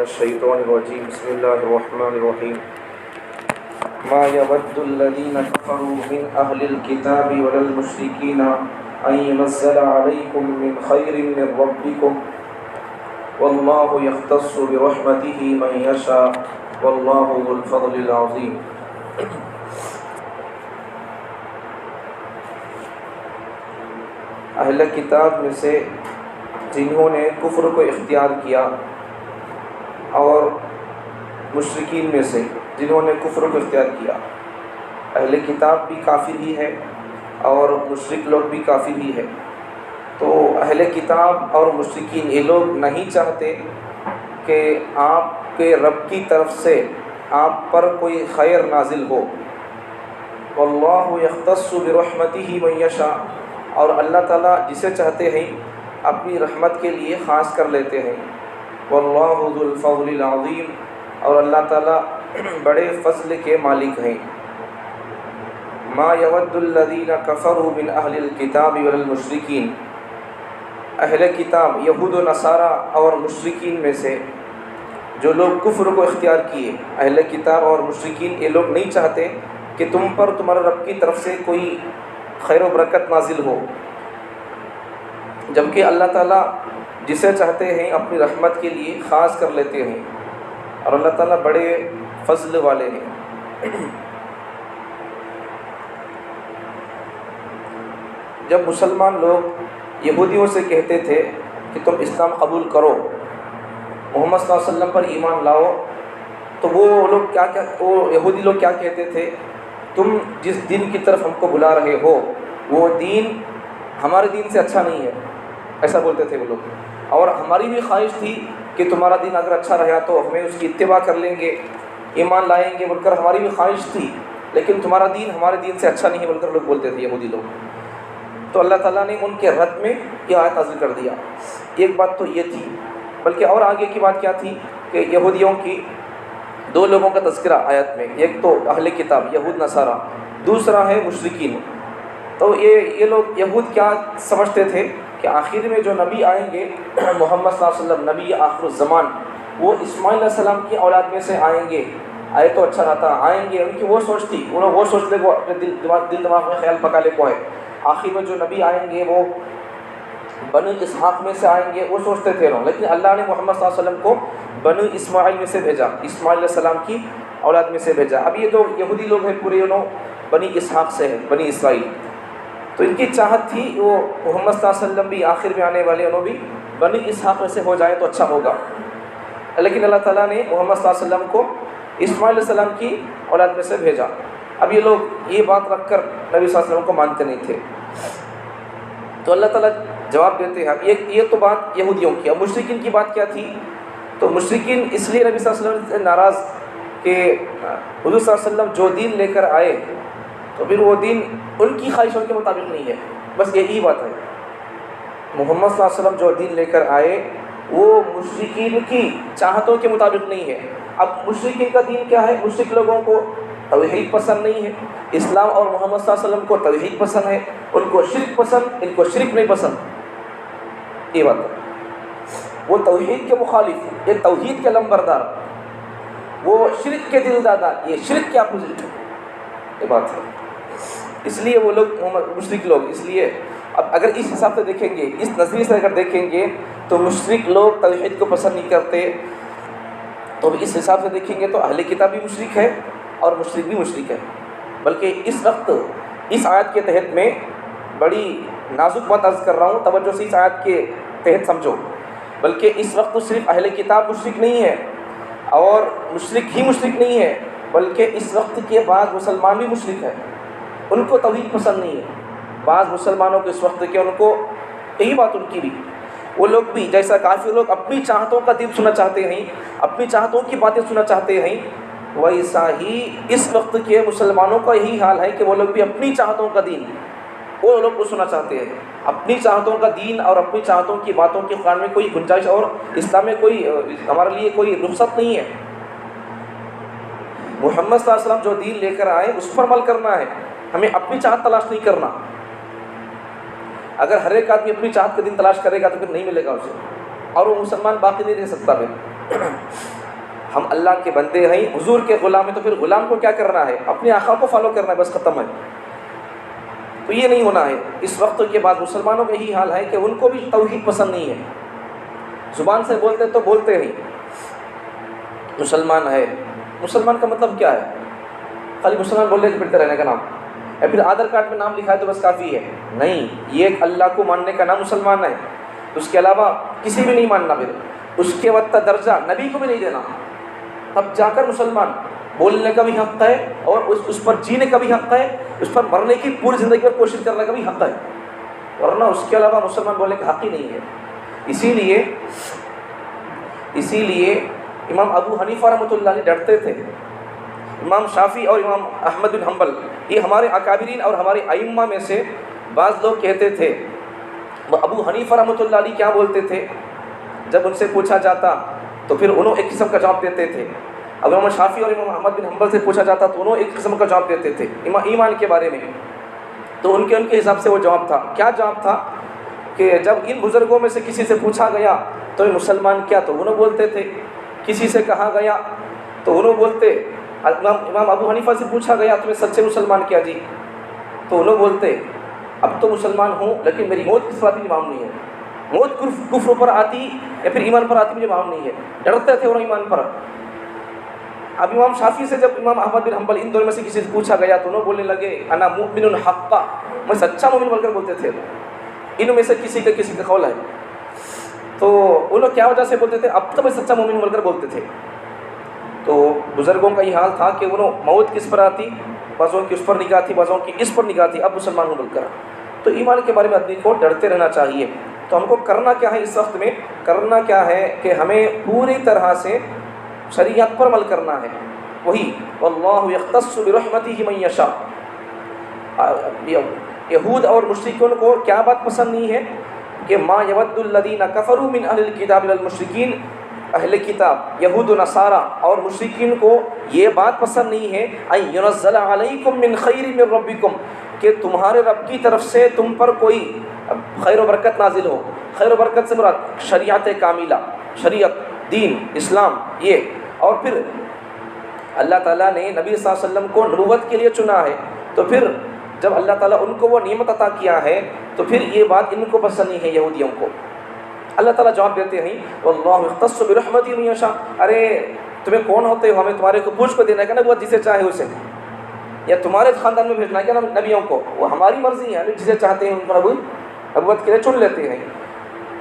الشيطان الرجيم بسم الله الرحمن الرحيم ما يود الذين كفروا من أهل الكتاب ولا المشركين أن ينزل عليكم من خير من ربكم والله يختص برحمته من يشاء والله ذو الفضل العظيم. اہل کتاب میں سے جنہوں نے کفر کو اختیار کیا اور مشرکین میں سے جنہوں نے کفر کو اختیار کیا، اہل کتاب بھی کافر ہی ہے اور مشرک لوگ بھی کافر ہی ہے. تو اہل کتاب اور مشرکین یہ لوگ نہیں چاہتے کہ آپ کے رب کی طرف سے آپ پر کوئی خیر نازل ہو. واللہ یختص برحمتہ من یشاء، اور اللہ تعالیٰ جسے چاہتے ہیں اپنی رحمت کے لیے خاص کر لیتے ہیں. واللہ ذو الفضل العظیم، اور اللہ تعالیٰ بڑے فضل کے مالک ہیں. ما یود الذین کفروا من اہل الکتاب والمشرکین، اہل کتاب یہود و نصارہ اور مشرکین میں سے جو لوگ کفر کو اختیار کیے، اہل کتاب اور مشرکین یہ لوگ نہیں چاہتے کہ تم پر تمہارے رب کی طرف سے کوئی خیر و برکت نازل ہو، جبکہ اللہ تعالیٰ جسے چاہتے ہیں اپنی رحمت کے لیے خاص کر لیتے ہیں اور اللہ تعالیٰ بڑے فضل والے ہیں. جب مسلمان لوگ یہودیوں سے کہتے تھے کہ تم اسلام قبول کرو، محمد صلی اللہ علیہ وسلم پر ایمان لاؤ، تو وہ یہودی لوگ کیا کہتے تھے؟ تم جس دین کی طرف ہم کو بلا رہے ہو وہ دین ہمارے دین سے اچھا نہیں ہے، ایسا بولتے تھے وہ لوگ. اور ہماری بھی خواہش تھی کہ تمہارا دین اگر اچھا رہا تو ہمیں اس کی اتباع کر لیں گے، ایمان لائیں گے بول کر ہماری بھی خواہش تھی، لیکن تمہارا دین ہمارے دین سے اچھا نہیں ہے بول کر لوگ بولتے تھے یہودی لوگ. تو اللہ تعالیٰ نے ان کے رد میں یہ آیت نازل کر دیا. ایک بات تو یہ تھی، بلکہ اور آگے کی بات کیا تھی کہ یہودیوں کی دو لوگوں کا تذکرہ آیت میں، ایک تو اہل کتاب یہود نصارہ، دوسرا ہے مشرکین. تو یہ لوگ یہود کیا سمجھتے تھے کہ آخر میں جو نبی آئیں گے محمد صلی اللہ علیہ وسلم نبی آخر الزمان، وہ اسماعیل علیہ السلام کی اولاد میں سے آئیں گے، آئے تو اچھا رہتا، آئیں گے. ان کی وہ سوچ تھی، انہوں وہ سوچ لے کو اپنے دل دماغ میں خیال پکا لے کو ہے آخر میں جو نبی آئیں گے وہ بنو اسحاق میں سے آئیں گے، وہ سوچتے تھے لوگ. لیکن اللہ نے محمد صلی اللہ علیہ وسلم کو بنو اسماعیل میں سے بھیجا، اسماعیل علیہ السلام کی اولاد میں سے بھیجا. اب یہ جو یہودی لوگ ہیں پورے انہوں بنی اسحاق سے ہیں، بنی اسرائیل. تو ان کی چاہت تھی وہ محمد صلی اللہ علیہ وسلم بھی آخر میں آنے والے انہوں بھی بنی اسحاق میں سے ہو جائیں تو اچھا ہوگا. لیکن اللہ تعالیٰ نے محمد صلی اللہ علیہ وسلم کو اسماعیل علیہ السلام کی اولاد میں سے بھیجا. اب یہ لوگ یہ بات رکھ کر نبی صلی اللہ علیہ وسلم کو مانتے نہیں تھے. تو اللہ تعالیٰ جواب دیتے ہیں. اب یہ تو بات یہودیوں کی. اب مشرکین کی بات کیا تھی؟ تو مشرکین اس لیے نبی صلی اللہ علیہ وسلم سے ناراض کہ حضور صلی اللہ علیہ وسلم جو دین لے کر آئے تو پھر وہ دین ان کی خواہشوں کے مطابق نہیں ہے. بس یہی بات ہے، محمد صلی اللہ علیہ وسلم جو دین لے کر آئے وہ مشرکین کی چاہتوں کے مطابق نہیں ہے. اب مشرکین کا دین کیا ہے؟ مشرک لوگوں کو توحید پسند نہیں ہے، اسلام اور محمد صلی اللہ علیہ وسلم کو توحید پسند ہے، ان کو شرک پسند، ان کو شرک نہیں پسند. یہ بات ہے، وہ توحید کے مخالف، یہ توحید کے لمبردار، وہ شرک کے دل دادا، یہ شرک کے اپوزٹ ہے. یہ بات ہے. اس لیے وہ لوگ مشرک لوگ، اس لیے اب اگر اس حساب سے دیکھیں گے، اس نظریے سے اگر دیکھیں گے تو مشرک لوگ توحید کو پسند نہیں کرتے. تو اس حساب سے دیکھیں گے تو اہل کتاب بھی مشرک ہے اور مشرک بھی مشرک ہے. بلکہ اس وقت اس آیت کے تحت میں بڑی نازک بات عرض کر رہا ہوں، توجہ سے اس آیت کے تحت سمجھو. بلکہ اس وقت تو صرف اہل کتاب مشرک نہیں ہے اور مشرک ہی مشرک نہیں ہے، بلکہ اس وقت کے بعد مسلمان بھی مشرک ہے، ان کو توحید پسند نہیں ہے. بعض مسلمانوں کے اس وقت کے ان کو یہی بات ان کی بھی، وہ لوگ بھی جیسا کافر لوگ اپنی چاہتوں کا دین سننا چاہتے ہیں، اپنی چاہتوں کی باتیں سننا چاہتے ہیں، ویسا ہی اس وقت کے مسلمانوں کا یہی حال ہے کہ وہ لوگ بھی اپنی چاہتوں کا دین وہ لوگ کو سننا چاہتے ہیں. اپنی چاہتوں کا دین اور اپنی چاہتوں کی باتوں کے قرآن میں کوئی گنجائش اور اسلام میں کوئی ہمارے لیے کوئی رخصت نہیں ہے. محمد صلی اللہ علیہ وسلم جو دین لے کر آئے اس پر عمل کرنا ہے، ہمیں اپنی چاہت تلاش نہیں کرنا. اگر ہر ایک آدمی اپنی چاہت کا دین تلاش کرے گا تو پھر نہیں ملے گا اسے، اور وہ مسلمان باقی نہیں رہ سکتا. ہم اللہ کے بندے ہیں، حضور کے غلام ہیں، تو پھر غلام کو کیا کرنا ہے؟ اپنے آقا کو فالو کرنا ہے، بس ختم ہے۔ تو یہ نہیں ہونا ہے۔ اس وقت کے بعد مسلمانوں کا یہی حال ہے کہ ان کو بھی توحید پسند نہیں ہے، زبان سے بولتے تو بولتے ہی مسلمان ہے۔ مسلمان کا مطلب کیا ہے؟ خالی مسلمان بولنے کے پھرتے رہنے کا نام، یا پھر آدھار کارڈ میں نام لکھا ہے تو بس کافی ہے؟ نہیں، یہ ایک اللہ کو ماننے کا نام مسلمان ہے، اس کے علاوہ کسی بھی نہیں ماننا، پھر اس کے وقت درجہ نبی کو بھی نہیں دینا، تب جا کر مسلمان۔ بولنے کا بھی حق ہے اور اس پر جینے کا بھی حق ہے، اس پر مرنے کی پوری زندگی پر کوشش کرنے کا بھی حق ہے، ورنہ اس کے علاوہ مسلمان بولنے کا حق ہی نہیں ہے۔ اسی لیے امام ابو حنیفہ رحمۃ اللہ علیہ ڈرتے تھے، امام شافعی اور امام احمد بن حنبل، یہ ہمارے اکابرین اور ہمارے ائمہ میں سے بعض لوگ کہتے تھے، ابو حنیفہ رحمۃ اللہ علیہ کیا بولتے تھے جب ان سے پوچھا جاتا تو پھر انہوں ایک قسم کا جواب دیتے تھے، اب امام شافعی اور امام احمد بن حنبل سے پوچھا جاتا تو انہوں ایک قسم کا جواب دیتے تھے ایمان کے بارے میں۔ تو ان کے حساب سے وہ جواب تھا، کیا جواب تھا کہ جب ان بزرگوں میں سے کسی سے پوچھا گیا تو یہ مسلمان کیا، تو انہوں بولتے تھے، کسی سے کہا گیا تو انہوں بولتے، امام ابو حنیفہ سے پوچھا گیا تمہیں سچے مسلمان کیا جی، تو انہوں بولتے اب تو مسلمان ہوں لیکن میری موت کس بات کی معلوم نہیں ہے، موت کفر پر آتی یا پھر ایمان پر آتی مجھے معلوم نہیں ہے، ڈرتے تھے انہوں ایمان پر۔ اب امام شافعی سے جب امام احمد بن حنبل ان دونوں میں سے کسی سے پوچھا گیا تو انہوں بولنے لگے انا مؤمن حقا، میں سچا مومن بول کر بولتے تھے، ان میں سے کسی کا قول ہے، تو انہوں کیا وجہ سے بولتے تھے اب تو میں سچا مومن بول کر بولتے تھے۔ تو بزرگوں کا یہ حال تھا کہ انہوں موت کس پر آتی، بعضوں کی اس پر نگاہ تھی، بعضوں کی اس پر نگاہ تھی، اب مسلمان ہوں بول کر۔ تو ایمان کے بارے میں آدمی کو ڈرتے رہنا چاہیے۔ تو ہم کو کرنا کیا ہے اس وقت میں؟ کرنا کیا ہے کہ ہمیں پوری طرح سے شریعت پر عمل کرنا ہے، وہی واللہ یختص برحمتہ من یشاء۔ یہود اور مشرکین کو کیا بات پسند نہیں ہے کہ ما یود الذین کفروا من اہل الکتاب الی المشرکین، اہل کتاب یہود و نصارہ اور مشرکین کو یہ بات پسند نہیں ہے ان ینزل علیکم من خیر من ربکم، کہ تمہارے رب کی طرف سے تم پر کوئی خیر و برکت نازل ہو۔ خیر و برکت سے مراد شریعت کاملہ، شریعت، دین، اسلام، یہ۔ اور پھر اللہ تعالیٰ نے نبی صلی اللہ علیہ وسلم کو نبوت کے لیے چنا ہے، تو پھر جب اللہ تعالیٰ ان کو وہ نعمت عطا کیا ہے تو پھر یہ بات ان کو پسند نہیں ہے یہودیوں کو۔ اللہ تعالیٰ جواب دیتے ہیں واللہ یختص برحمتہ من یشاء، ارے تمہیں کون ہوتے ہو ہمیں تمہارے کو پوچھ کو دینا ہے کہ نبوت جسے چاہے اسے، یا تمہارے خاندان میں بھیجنا ہے کیا نبیوں کو، وہ ہماری مرضی ہے، جسے چاہتے ہیں ان کو نبوت کے لیے چن لیتے ہیں۔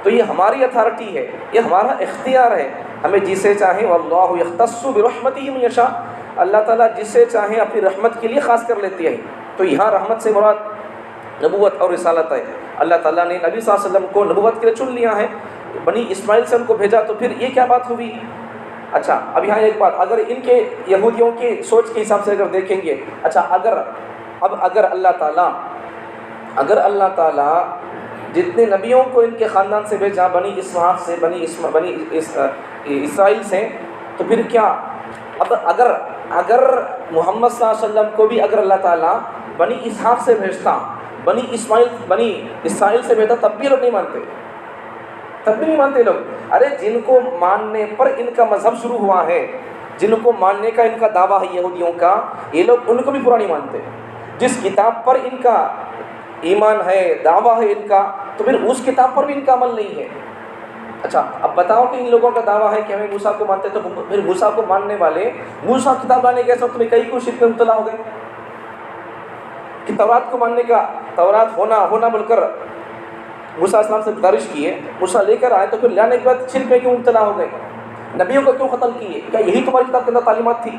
تو یہ ہماری اتھارٹی ہے، یہ ہمارا اختیار ہے، ہمیں جسے چاہیں واللہ یختص برحمتہ من یشاء، اللہ تعالیٰ جسے چاہیں اپنی رحمت کے لیے خاص کر لیتے ہیں۔ تو یہاں رحمت سے مراد نبوت اور رسالت ہے۔ اللہ تعالیٰ نے نبی صلی اللہ علیہ وسلم کو نبوت کے لیے چن لیا ہے، بنی اسماعیل سے ان کو بھیجا، تو پھر یہ کیا بات ہوئی؟ اچھا اب یہاں ایک بات، اگر ان کے یہودیوں کی سوچ کے حساب سے اگر دیکھیں گے، اچھا اگر اللہ تعالیٰ جتنے نبیوں کو ان کے خاندان سے بھیجا، بنی اسحاق سے، بنی اسرائیل سے، تو پھر کیا اگر محمد صلی اللہ علیہ وسلم کو بھی اگر اللہ تعالیٰ بنی اسحاق سے بھیجتا، بنی اسرائیل سے بھیجتا، تب بھی لوگ نہیں مانتے، تب بھی نہیں مانتے لوگ۔ ارے جن کو ماننے پر ان کا مذہب شروع ہوا ہے، جن کو ماننے کا ان کا دعویٰ ہے یہودیوں کا، یہ لوگ ان کو بھی پورا نہیں مانتے۔ جس کتاب پر ان کا ایمان ہے، دعویٰ ہے ان کا، تو پھر اس کتاب پر بھی ان کا عمل نہیں ہے۔ اچھا اب بتاؤ کہ ان لوگوں کا دعویٰ ہے کہ ہمیں موسیٰ کو مانتے، تو پھر موسیٰ کو ماننے والے موسیٰ کتاب لانے کے وقت میں کئی کو شرک میں مبتلا ہو گئے کہ تورات کو ماننے کا، تورات ہونا بول کر موسیٰ السلام سے گزارش کیے، موسیٰ لے کر آئے، تو پھر لانے کے بعد شرک میں کیوں مبتلا ہو گئے؟ نبیوں کو کیوں قتل کیے؟ کیا یہی تمہاری کتاب کے اندر تعلیمات تھی؟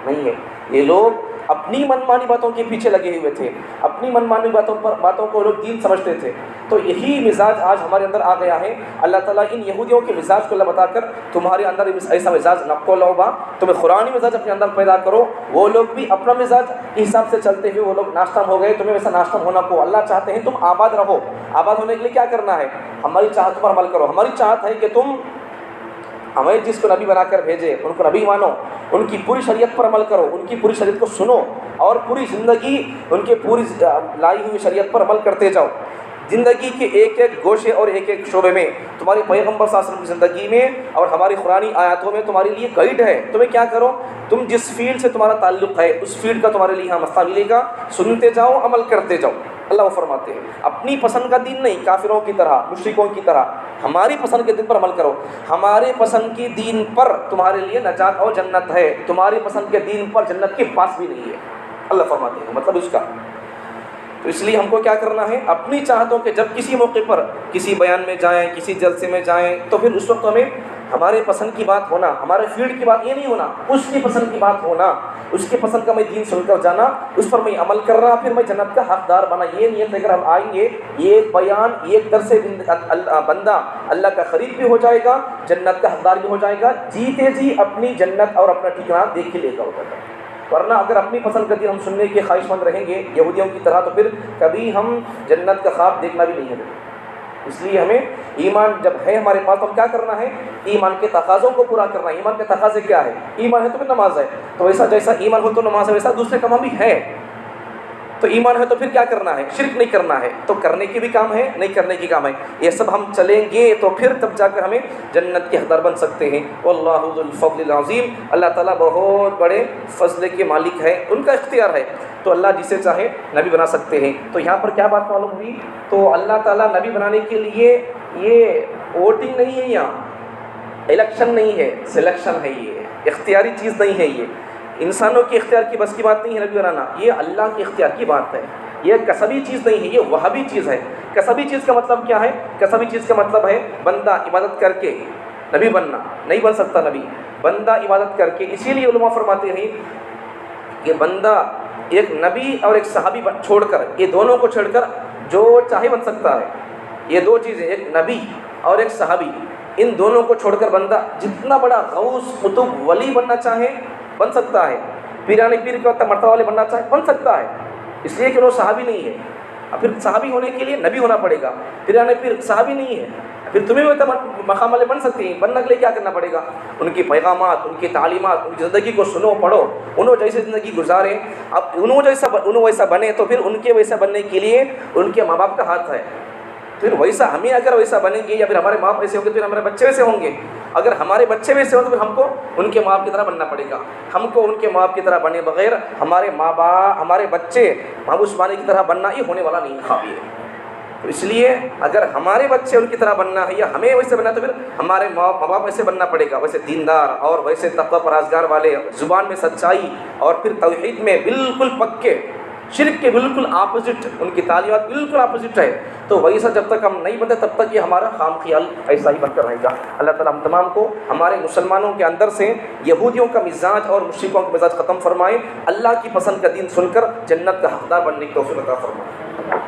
نہیں ہے، یہ لوگ اپنی منمانی باتوں کے پیچھے لگے ہوئے تھے، اپنی منمانی باتوں کو لوگ دین سمجھتے تھے۔ تو یہی مزاج آج ہمارے اندر آ گیا ہے۔ اللہ تعالیٰ ان یہودیوں کے مزاج کو بتا کر تمہارے اندر ایسا مزاج نقو لوبا، تمہیں قرآنی مزاج اپنے اندر پیدا کرو۔ وہ لوگ بھی اپنا مزاج کے حساب سے چلتے ہوئے وہ لوگ ناشتہ ہو گئے، تمہیں ویسا ناشتہ ہونا کو اللہ چاہتے ہیں تم آباد رہو۔ آباد ہونے کے لیے کیا کرنا ہے؟ ہماری چاہت پر عمل کرو۔ ہماری چاہت ہے کہ تم ہمیں جس کو نبی بنا کر بھیجے ان کو نبی مانو، ان کی پوری شریعت پر عمل کرو، ان کی پوری شریعت کو سنو اور پوری زندگی ان کے پوری لائی ہوئی شریعت پر عمل کرتے جاؤ۔ زندگی کے ایک ایک گوشے اور ایک ایک شعبے میں تمہاری پیغمبر صلی اللہ علیہ وسلم کی زندگی میں اور ہماری قرآنی آیاتوں میں تمہارے لیے گائیڈ ہے. تمہیں کیا کرو, تم جس فیلڈ سے تمہارا تعلق ہے اس فیلڈ کا تمہارے لیے یہاں مسئلہ ملے گا, سنتے جاؤ, عمل کرتے جاؤ. اللہ وہ فرماتے ہیں اپنی پسند کا دین نہیں, کافروں کی طرح, مشرکوں کی طرح, ہماری پسند کے دین پر عمل کرو. ہمارے پسند کی دین پر تمہارے لیے نجات اور جنت ہے, تمہاری پسند کے دین پر جنت کے پاس بھی نہیں ہے. اللہ فرماتے ہیں مطلب اس کا. تو اس لیے ہم کو کیا کرنا ہے, اپنی چاہتوں کے جب کسی موقع پر کسی بیان میں جائیں, کسی جلسے میں جائیں, تو پھر اس وقت ہمیں ہمارے پسند کی بات ہونا, ہمارے فیلڈ کی بات یہ نہیں ہونا, اس کی پسند کی بات ہونا, اس کے پسند کا میں دین سن کر جانا, اس پر میں عمل کر رہا, پھر میں جنت کا حقدار بنا. یہ نیت اگر ہم آئیں گے, یہ بیان ایک در سے بندہ اللہ کا قریب بھی ہو جائے گا, جنت کا حقدار بھی ہو جائے گا. جیتے جی اپنی جنت اور اپنا ٹھکانہ دیکھ کے لے گا ادھر. ورنہ اگر اپنی پسند کا دین ہم سننے کے خواہش مند رہیں گے یہودیوں کی طرح, تو پھر کبھی ہم جنت کا خواب دیکھنا بھی نہیں ہے. اس لیے ہمیں ایمان جب ہے ہمارے پاس تو ہم کیا کرنا ہے, ایمان کے تقاضوں کو پورا کرنا ہے. ایمان کے تقاضے کیا ہے, ایمان ہے تو پھر نماز ہے, تو ویسا جیسا ایمان ہو تو نماز ہے, ویسا دوسرے کام بھی ہے. تو ایمان ہے تو پھر کیا کرنا ہے, شرک نہیں کرنا ہے, تو کرنے کی بھی کام ہے, نہیں کرنے کی کام ہے. یہ سب ہم چلیں گے تو پھر تب جا کر ہمیں جنت کے حقدار بن سکتے ہیں. واللہ ذو الفضل العظیم, اللہ تعالیٰ بہت بڑے فضل کے مالک ہے, ان کا اختیار ہے, تو اللہ جسے چاہے نبی بنا سکتے ہیں. تو یہاں پر کیا بات معلوم ہوئی, تو اللہ تعالیٰ نبی بنانے کے لیے یہ ووٹنگ نہیں ہے, یہاں الیکشن نہیں ہے, سلیکشن ہے, یہ اختیاری چیز نہیں ہے, یہ انسانوں کے اختیار کی بس کی بات نہیں ہے نبی بنانا, یہ اللہ کے اختیار کی بات ہے. یہ کسبی چیز نہیں ہے, یہ وہابی چیز ہے. کسبی چیز کا مطلب کیا ہے, کسبی چیز کا مطلب ہے بندہ عبادت کر کے نبی بننا, نہیں بن سکتا نبی, بندہ عبادت کر کے. اسی لیے علماء فرماتے ہیں کہ بندہ ایک نبی اور ایک صحابی چھوڑ کر, یہ دونوں کو چھوڑ کر جو چاہے بن سکتا ہے. یہ دو چیزیں, ایک نبی اور ایک صحابی, ان دونوں کو چھوڑ کر بندہ جتنا بڑا غوث قطب ولی بننا چاہے بن سکتا ہے, پیران پیر کے مرتبہ والے بننا چاہے بن سکتا ہے. اس لیے کہ وہ صحابی نہیں ہے. پھر صحابی ہونے کے لیے نبی ہونا پڑے گا, پیران پیر صحابی نہیں ہے, پھر تمہیں وہ مقام والے بن سکتے ہیں. بننے کے لیے کیا کرنا پڑے گا, ان کی پیغامات, ان کی تعلیمات, ان کی زندگی کو سنو پڑھو, انہوں جیسے زندگی گزاریں. اب انہوں ویسا بنے تو پھر ان کے ویسا بننے کے لیے ان کے ماں باپ کا ہاتھ ہے. پھر ویسا ہمیں اگر ویسا بنیں گے, یا پھر ہمارے ماں باپ ایسے ہوں گے تو پھر ہمارے بچے ویسے ہوں گے. اگر ہمارے بچے ویسے ہوں تو پھر ہم کو ان کے ماں باپ کی طرح بننا پڑے گا. ہم کو ان کے ماں باپ کی طرح بنے بغیر ہمارے ماں باپ, ہمارے بچے محبوس بانے کی طرح بننا یہ ہونے والا نہیں ہے. تو اس لیے اگر ہمارے بچے ان کی طرح بننا ہے یا ہمیں ویسے بننا, تو پھر ہمارے ماں باپ ویسے بننا پڑے گا, ویسے دیندار اور ویسے تقویٰ پرہیزگار والے, زبان میں سچائی اور پھر توحید میں بالکل پکے, شرک کے بالکل اپوزٹ, ان کی تعلیمات بالکل اپوزٹ ہے. تو ویسا جب تک ہم نہیں بنتے تب تک یہ ہمارا خام خیال ایسا ہی بن کر رہے گا. اللہ تعالیٰ ہم تمام کو ہمارے مسلمانوں کے اندر سے یہودیوں کا مزاج اور مشرکوں کا مزاج ختم فرمائے, اللہ کی پسند کا دین سن کر جنت کا حقدار بننے کی توفیق عطا فرمائے.